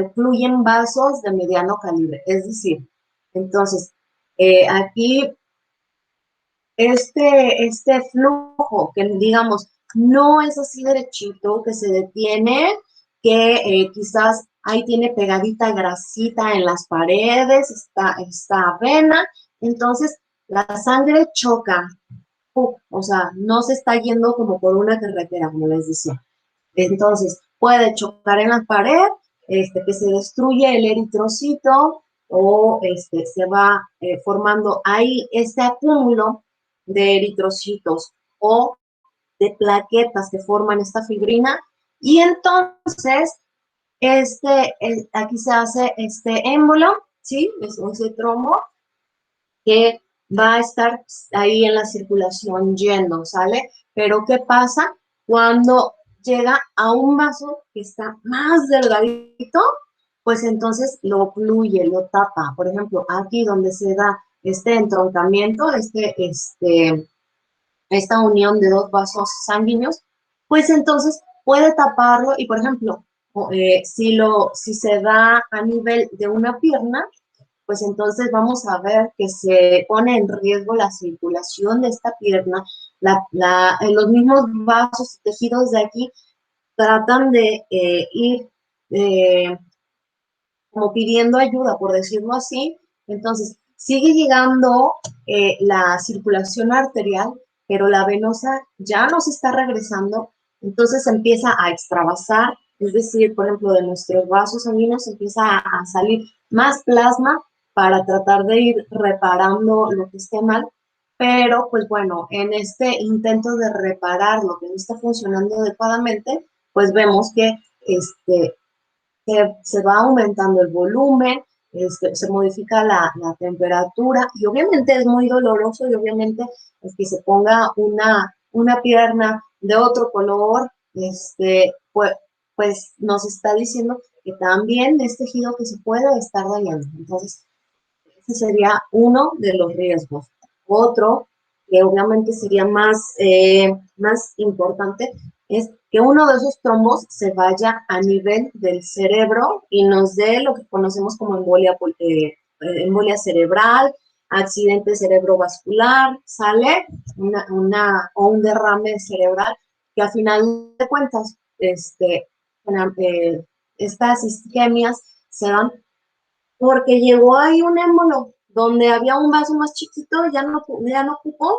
ocluyen vasos de mediano calibre. Es decir, entonces, aquí este flujo, que digamos, no es así derechito, que se detiene, que quizás ahí tiene pegadita grasita en las paredes, esta vena, entonces la sangre choca, o sea, no se está yendo como por una carretera, como les decía. Entonces, puede chocar en la pared, que se destruye el eritrocito o se va formando ahí este acúmulo de eritrocitos o de plaquetas que forman esta fibrina y entonces aquí se hace este émbolo, ¿sí? Es ese trombo que va a estar ahí en la circulación yendo, ¿sale? Pero ¿qué pasa cuando llega a un vaso que está más delgadito? Pues entonces lo ocluye, lo tapa. Por ejemplo, aquí donde se da este entroncamiento, esta unión de dos vasos sanguíneos, pues entonces puede taparlo y, por ejemplo, si se da a nivel de una pierna, pues entonces vamos a ver que se pone en riesgo la circulación de esta pierna, en los mismos vasos y tejidos de aquí tratan de ir eh, como pidiendo ayuda, por decirlo así, entonces sigue llegando la circulación arterial, pero la venosa ya no se está regresando, entonces empieza a extravasar, es decir, por ejemplo, de nuestros vasos sanguíneos empieza a salir más plasma para tratar de ir reparando lo que esté mal, pero pues bueno, en este intento de reparar lo que no está funcionando adecuadamente, pues vemos que se va aumentando el volumen, se modifica la temperatura y obviamente es muy doloroso y obviamente es que se ponga una pierna de otro color, pues nos está diciendo que también es tejido que se puede estar dañando. Entonces, ese sería uno de los riesgos. Otro, que obviamente sería más importante, es que uno de esos trombos se vaya a nivel del cerebro y nos dé lo que conocemos como embolia cerebral, accidente cerebrovascular, sale o un derrame cerebral, que a final de cuentas, estas isquemias se dan porque llegó ahí un émbolo donde había un vaso más chiquito, ya no ocupó,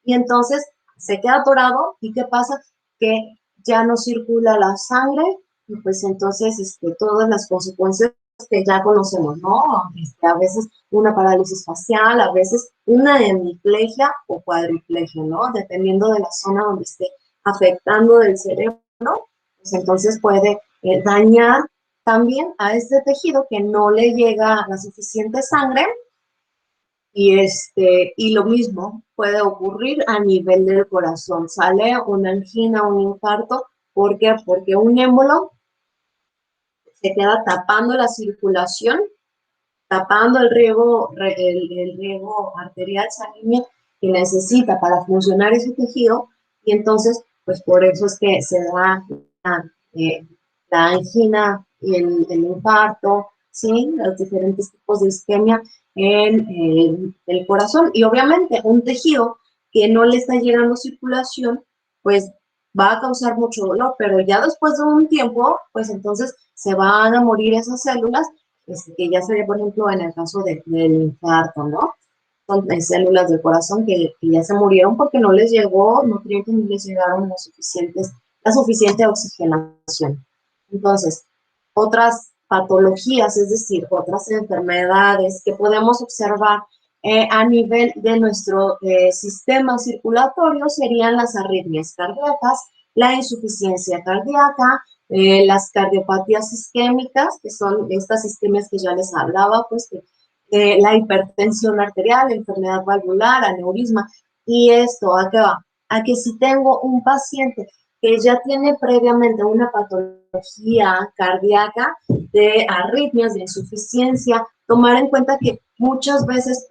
y entonces se queda atorado, ¿y qué pasa? Que ya no circula la sangre, y pues entonces todas las consecuencias que ya conocemos, ¿no? A veces una parálisis facial, a veces una hemiplegia o cuadriplegia, ¿no? Dependiendo de la zona donde esté afectando del cerebro, pues entonces puede dañar también a este tejido que no le llega la suficiente sangre y lo mismo puede ocurrir a nivel del corazón. Sale una angina, un infarto. ¿Por qué? Porque un émbolo se queda tapando la circulación, tapando el riego arterial sanguíneo que necesita para funcionar ese tejido. Y entonces, pues por eso es que se da eh, la angina y el infarto, ¿sí? Los diferentes tipos de isquemia en el corazón. Y obviamente un tejido que no le está llegando circulación, pues va a causar mucho dolor, pero ya después de un tiempo, pues entonces se van a morir esas células, que ya sería, por ejemplo, en el caso del infarto, ¿no? Son células del corazón que ya se murieron porque no les llegó nutrientes, no les llegaron la suficiente oxigenación. Entonces, otras patologías, es decir, otras enfermedades que podemos observar a nivel de nuestro sistema circulatorio serían las arritmias cardíacas, la insuficiencia cardíaca, las cardiopatías isquémicas, que son estas isquemias que ya les hablaba, pues la hipertensión arterial, la enfermedad valvular, aneurisma. ¿Y esto a qué va? A que si tengo un paciente que ya tiene previamente una patología cardíaca de arritmias, de insuficiencia, tomar en cuenta que muchas veces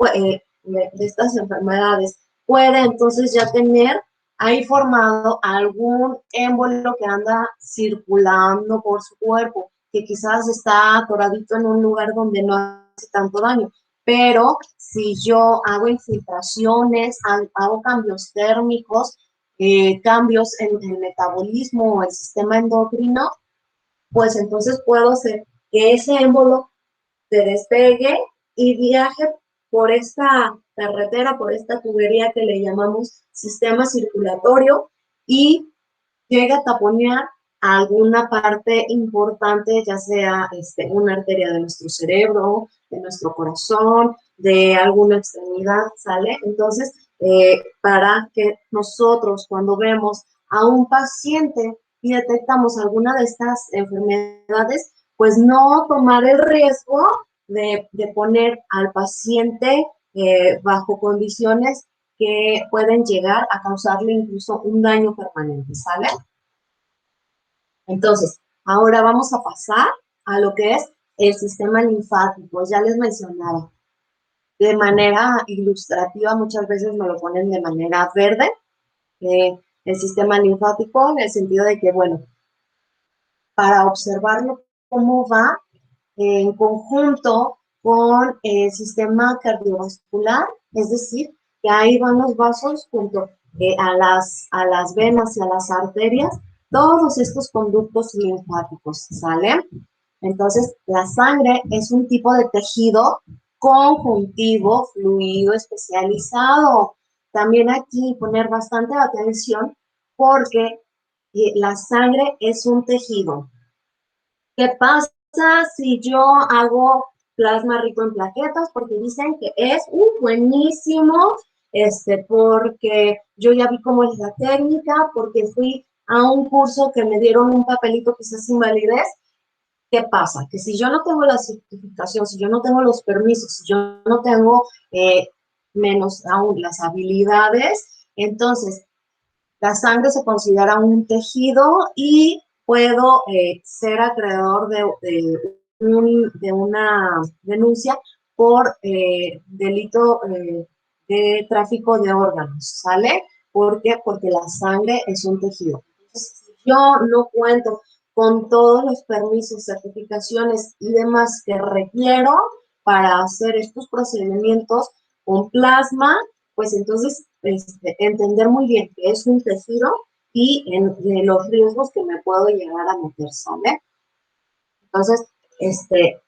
de estas enfermedades puede entonces ya tener ahí formado algún émbolo que anda circulando por su cuerpo, que quizás está atoradito en un lugar donde no hace tanto daño. Pero si yo hago infiltraciones, hago cambios térmicos, cambios en el metabolismo o el sistema endocrino, pues entonces puedo hacer que ese émbolo se despegue y viaje por esta carretera, por esta tubería que le llamamos sistema circulatorio y llega a taponear alguna parte importante, ya sea una arteria de nuestro cerebro, de nuestro corazón, de alguna extremidad, ¿sale? Entonces, para que nosotros cuando vemos a un paciente y detectamos alguna de estas enfermedades, pues no tomar el riesgo de poner al paciente bajo condiciones que pueden llegar a causarle incluso un daño permanente, ¿sale? Entonces, ahora vamos a pasar a lo que es el sistema linfático. Ya les mencionaba, de manera ilustrativa muchas veces me lo ponen de manera verde, el sistema linfático, en el sentido de que, bueno, para observarlo cómo va en conjunto con el sistema cardiovascular, es decir, que ahí van los vasos junto a las venas y a las arterias, todos estos conductos linfáticos, ¿sale? Entonces, la sangre es un tipo de tejido conjuntivo, fluido, especializado. También aquí poner bastante atención porque la sangre es un tejido. ¿Qué pasa si yo hago plasma rico en plaquetas? Porque dicen que es buenísimo, porque yo ya vi cómo es la técnica, porque fui a un curso que me dieron un papelito quizás sin validez. ¿Qué pasa? Que si yo no tengo la certificación, si yo no tengo los permisos, si yo no tengo menos aún las habilidades, entonces la sangre se considera un tejido y puedo ser acreedor de una denuncia por delito de tráfico de órganos, ¿sale? ¿Por qué? Porque la sangre es un tejido. Entonces, si yo no cuento con todos los permisos, certificaciones y demás que requiero para hacer estos procedimientos con plasma, pues entonces entender muy bien que es un tejido y en los riesgos que me puedo llegar a meter, ¿sale? Entonces,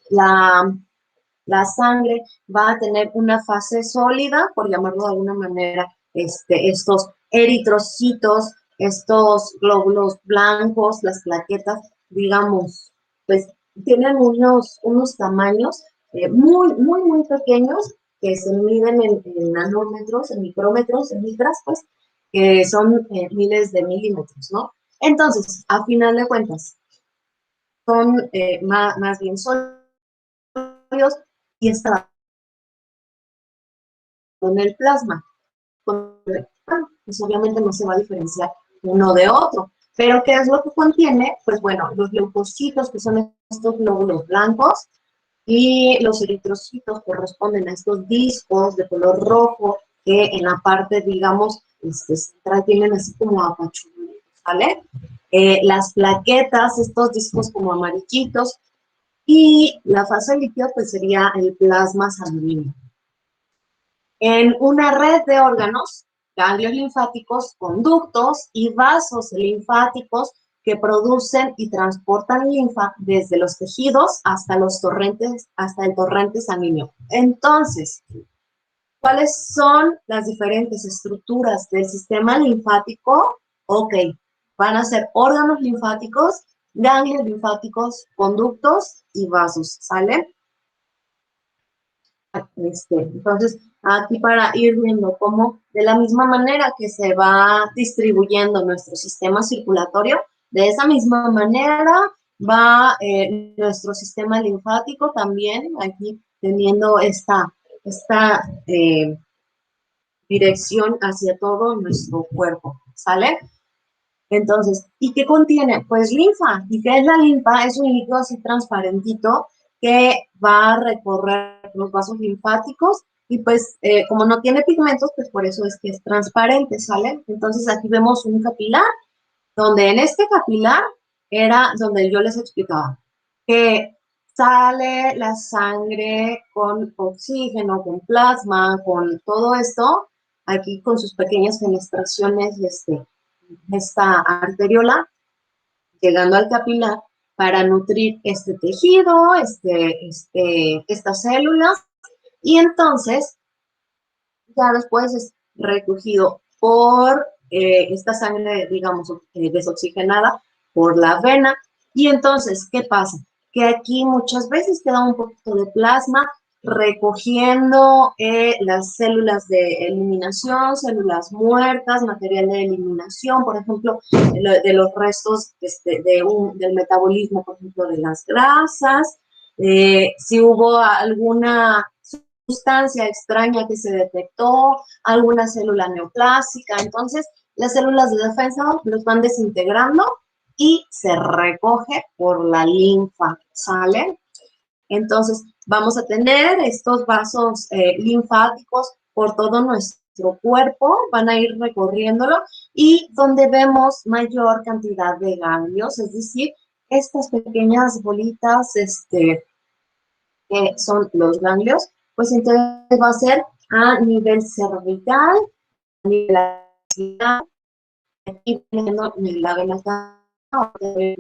la sangre va a tener una fase sólida, por llamarlo de alguna manera, estos eritrocitos, estos glóbulos blancos, las plaquetas, digamos, pues tienen unos tamaños muy, muy, muy pequeños que se miden en nanómetros, en micrómetros, en micras, pues, que son miles de milímetros, ¿no? Entonces, a final de cuentas, son más bien sólidos y está con el plasma. Pues obviamente no se va a diferenciar uno de otro. Pero ¿qué es lo que contiene? Pues bueno, los leucocitos, que son estos glóbulos blancos, y los eritrocitos corresponden a estos discos de color rojo que en la parte, digamos, central tienen así como apachurritos, ¿vale? Las plaquetas, estos discos como amarillitos, y la fase líquida pues sería el plasma sanguíneo. En una red de órganos, ganglios linfáticos, conductos y vasos linfáticos que producen y transportan linfa desde los tejidos hasta los torrentes, hasta el torrente sanguíneo. Entonces, ¿cuáles son las diferentes estructuras del sistema linfático? Ok, van a ser órganos linfáticos, ganglios linfáticos, conductos y vasos, ¿sale? Entonces, aquí para ir viendo cómo de la misma manera que se va distribuyendo nuestro sistema circulatorio, de esa misma manera va nuestro sistema linfático también, aquí teniendo esta dirección hacia todo nuestro cuerpo, ¿sale? Entonces, ¿y qué contiene? Pues linfa. ¿Y qué es la linfa? Es un líquido así transparentito que va a recorrer los vasos linfáticos y pues como no tiene pigmentos, pues por eso es que es transparente, ¿sale? Entonces aquí vemos un capilar, donde en este capilar era donde yo les explicaba que sale la sangre con oxígeno, con plasma, con todo esto, aquí con sus pequeñas fenestraciones, esta arteriola, llegando al capilar para nutrir este tejido, estas células, y entonces ya después es recogido por esta sangre, digamos, desoxigenada por la vena. Y entonces, ¿qué pasa? Que aquí muchas veces queda un poquito de plasma recogiendo las células de eliminación, células muertas, material de eliminación, por ejemplo, de los restos del metabolismo, por ejemplo, de las grasas. Si hubo alguna sustancia extraña que se detectó, alguna célula neoplásica. Entonces, las células de defensa los van desintegrando y se recoge por la linfa, ¿sale? Entonces, vamos a tener estos vasos linfáticos por todo nuestro cuerpo, van a ir recorriéndolo y donde vemos mayor cantidad de ganglios, es decir, estas pequeñas bolitas, que son los ganglios, pues entonces va a ser a nivel cervical, a nivel axilar, aquí teniendo la vena ahí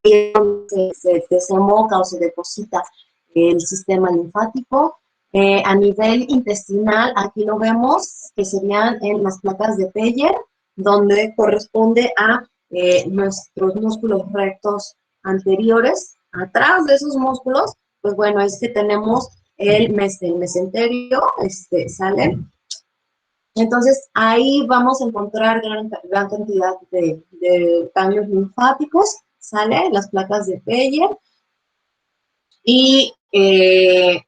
es donde se desemboca o se deposita el sistema linfático. A nivel intestinal, aquí lo vemos, que serían en las placas de Peyer, donde corresponde a nuestros músculos rectos anteriores. Atrás de esos músculos, pues bueno, es que tenemos el mesenterio, sale. Entonces, ahí vamos a encontrar gran cantidad de ganglios linfáticos, ¿sale? Las placas de Peyer. Y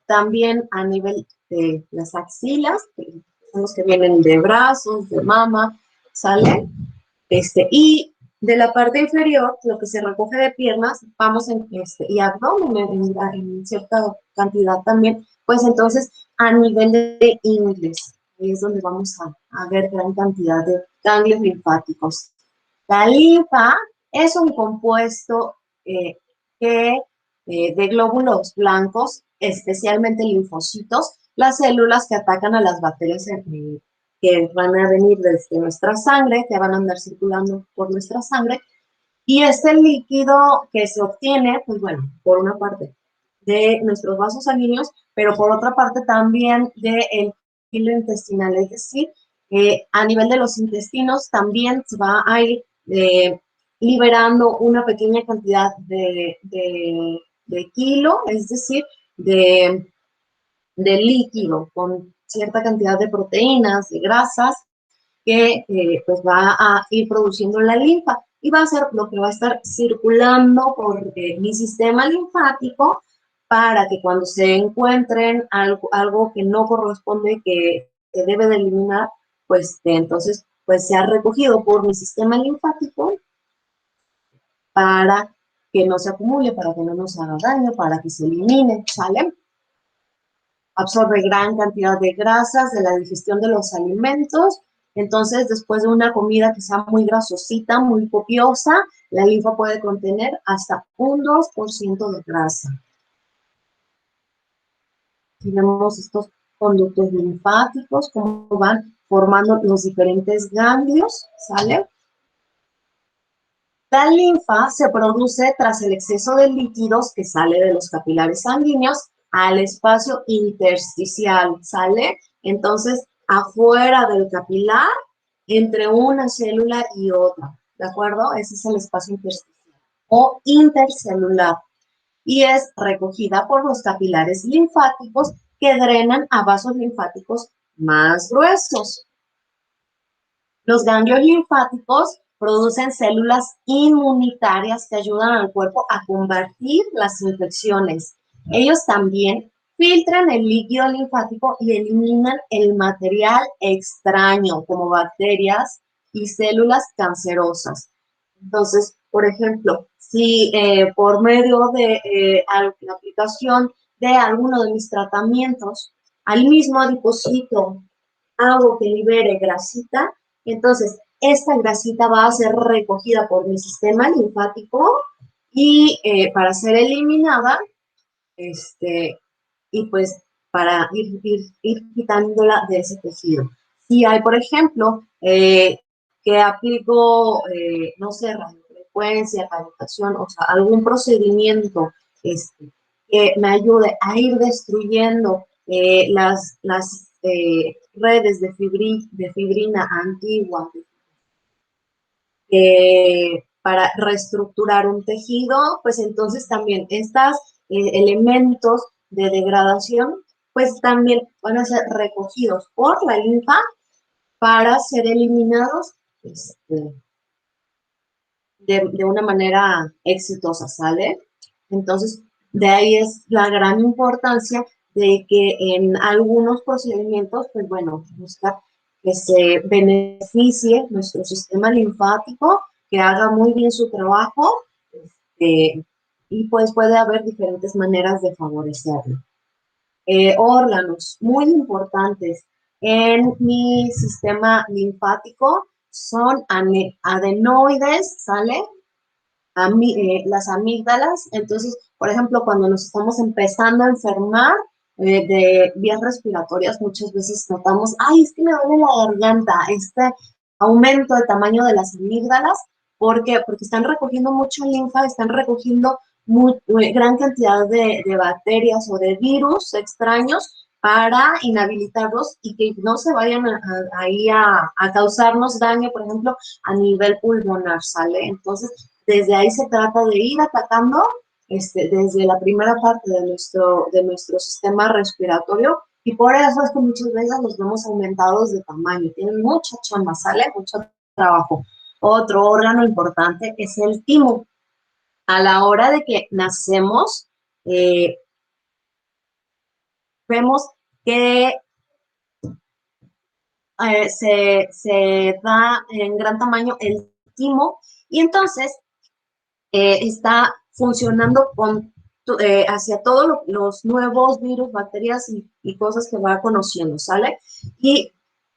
también a nivel de las axilas, que son los que vienen de brazos, de mama, ¿sale? Y de la parte inferior, lo que se recoge de piernas, vamos y abdomen en cierta cantidad también, pues entonces a nivel de ingles, ahí es donde vamos a ver gran cantidad de ganglios linfáticos. La linfa es un compuesto que de glóbulos blancos, especialmente linfocitos, las células que atacan a las bacterias que van a venir desde nuestra sangre, que van a andar circulando por nuestra sangre, y este líquido que se obtiene, pues bueno, por una parte de nuestros vasos sanguíneos, pero por otra parte también del hilo intestinal, es decir, a nivel de los intestinos también se va a ir liberando una pequeña cantidad de kilo, es decir, de, de líquido con cierta cantidad de proteínas, de grasas, que pues va a ir produciendo la linfa y va a ser lo que va a estar circulando por mi sistema linfático para que cuando se encuentren algo que no corresponde, que se debe de eliminar, pues entonces pues se ha recogido por mi sistema linfático para que no se acumule, para que no nos haga daño, para que se elimine, ¿sale? Absorbe gran cantidad de grasas de la digestión de los alimentos. Entonces, después de una comida que sea muy grasosita, muy copiosa, la linfa puede contener hasta un 2% de grasa. Aquí vemos estos conductos linfáticos, cómo van formando los diferentes ganglios, ¿sale? La linfa se produce tras el exceso de líquidos que sale de los capilares sanguíneos al espacio intersticial, ¿sale? Entonces, afuera del capilar, entre una célula y otra, ¿de acuerdo? Ese es el espacio intersticial o intercelular y es recogida por los capilares linfáticos que drenan a vasos linfáticos más gruesos. Los ganglios linfáticos producen células inmunitarias que ayudan al cuerpo a combatir las infecciones. Ellos también filtran el líquido linfático y eliminan el material extraño, como bacterias y células cancerosas. Entonces, por ejemplo, si por medio de la aplicación de alguno de mis tratamientos, al mismo adiposito hago que libere grasita, entonces esta grasita va a ser recogida por mi sistema linfático y para ser eliminada, y pues ir quitándola de ese tejido. Si hay, por ejemplo, que aplico, no sé, radiofrecuencia, cavitación, o sea, algún procedimiento que me ayude a ir destruyendo las redes de fibrina antigua para reestructurar un tejido, pues entonces también estos elementos de degradación, pues también van a ser recogidos por la linfa para ser eliminados de una manera exitosa, ¿sale? Entonces, de ahí es la gran importancia de que en algunos procedimientos, pues bueno, buscar que se beneficie nuestro sistema linfático, que haga muy bien su trabajo, y pues puede haber diferentes maneras de favorecerlo. Órganos muy importantes en mi sistema linfático son adenoides, ¿sale? Las amígdalas. Entonces, por ejemplo, cuando nos estamos empezando a enfermar de vías respiratorias, muchas veces notamos, ay, es que me duele la garganta, este aumento de tamaño de las amígdalas. ¿Por qué? Porque están recogiendo mucha linfa, están recogiendo gran cantidad de bacterias o de virus extraños para inhabilitarlos y que no se vayan ahí a causarnos daño, por ejemplo, a nivel pulmonar, ¿sale? Entonces, desde ahí se trata de ir atacando desde la primera parte de nuestro sistema respiratorio, y por eso es que muchas veces los vemos aumentados de tamaño, tienen mucha chamba, ¿sale? Mucho trabajo. Otro órgano importante es el timo. A la hora de que nacemos, vemos que se da en gran tamaño el timo, y entonces está funcionando hacia todos los nuevos virus, bacterias y cosas que va conociendo, ¿sale? Y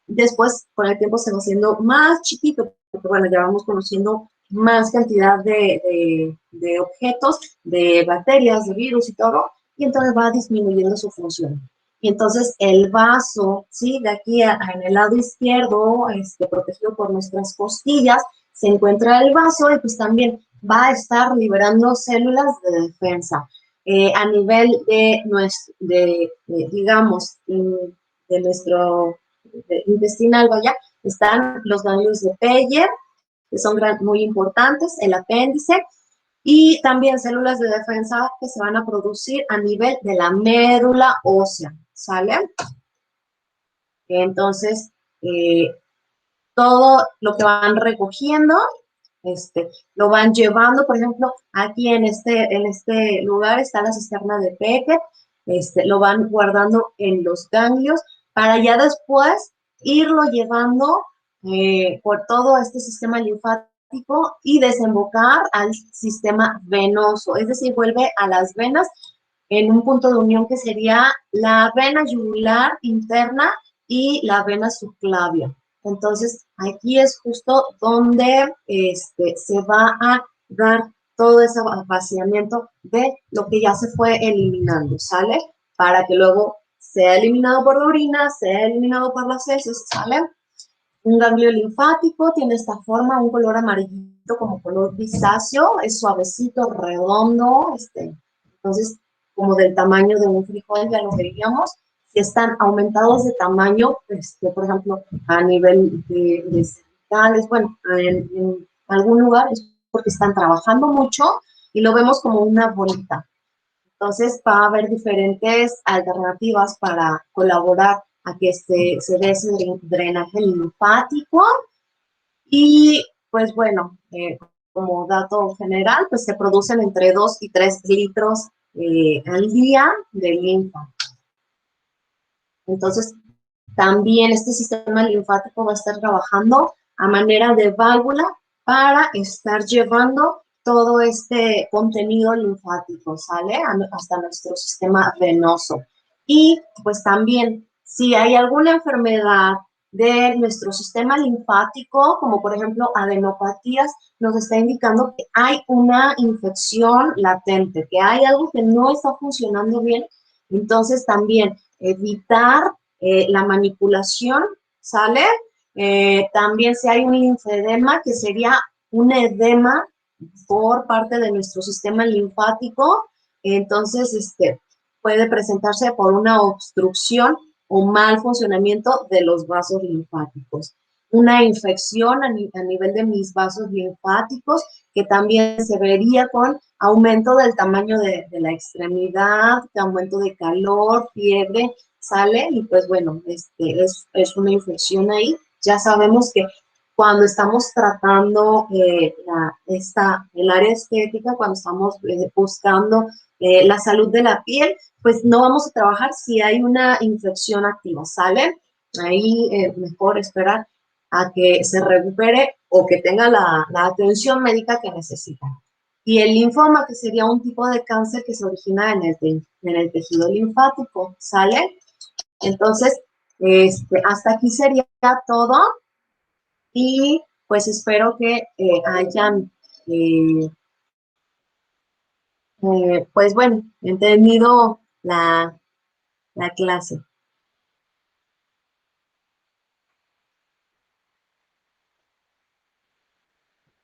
después, con el tiempo, se va haciendo más chiquito, porque bueno, ya vamos conociendo más cantidad de objetos, de bacterias, de virus y todo, y entonces va disminuyendo su función. Y entonces el vaso, ¿sí? De aquí en el lado izquierdo, protegido por nuestras costillas, se encuentra el vaso, y pues también va a estar liberando células de defensa a nivel digamos, de nuestro intestinal, vaya, están los ganglios de Peyer, que son muy importantes, el apéndice, y también células de defensa que se van a producir a nivel de la médula ósea, ¿sale? Entonces, todo lo que van recogiendo, lo van llevando. Por ejemplo, aquí en este lugar está la cisterna de Becker, lo van guardando en los ganglios para ya después irlo llevando por todo este sistema linfático y desembocar al sistema venoso, es decir, vuelve a las venas en un punto de unión que sería la vena yugular interna y la vena subclavia. Entonces, aquí es justo donde se va a dar todo ese vaciamiento de lo que ya se fue eliminando, ¿sale? Para que luego sea eliminado por la orina, sea eliminado por las heces, ¿sale? Un ganglio linfático tiene esta forma, un color amarillito como color grisáceo, es suavecito, redondo, entonces como del tamaño de un frijol, ya lo veríamos. Si están aumentados de tamaño, por ejemplo, a nivel de cervicales, bueno, en algún lugar es porque están trabajando mucho y lo vemos como una bolita. Entonces va a haber diferentes alternativas para colaborar a que se dé ese drenaje linfático. Y pues bueno, como dato general, pues se producen entre 2 y 3 litros al día de linfa. Entonces, también este sistema linfático va a estar trabajando a manera de válvula para estar llevando todo este contenido linfático, ¿sale? Hasta nuestro sistema venoso. Y pues también, si hay alguna enfermedad de nuestro sistema linfático, como por ejemplo adenopatías, nos está indicando que hay una infección latente, que hay algo que no está funcionando bien. Entonces también evitar la manipulación, ¿sale? También si hay un linfedema, que sería un edema por parte de nuestro sistema linfático, entonces puede presentarse por una obstrucción o mal funcionamiento de los vasos linfáticos. Una infección a nivel de mis vasos linfáticos, que también se vería con aumento del tamaño de la extremidad, aumento de calor, fiebre, sale, y pues bueno, es una infección ahí. Ya sabemos que cuando estamos tratando el área estética, cuando estamos buscando la salud de la piel, pues no vamos a trabajar si hay una infección activa, ¿sale? Ahí mejor esperar a que se recupere o que tenga la atención médica que necesita. Y el linfoma, que sería un tipo de cáncer que se origina en el tejido linfático, ¿sale? Entonces, hasta aquí sería todo y pues espero que hayan, pues bueno, entendido la clase.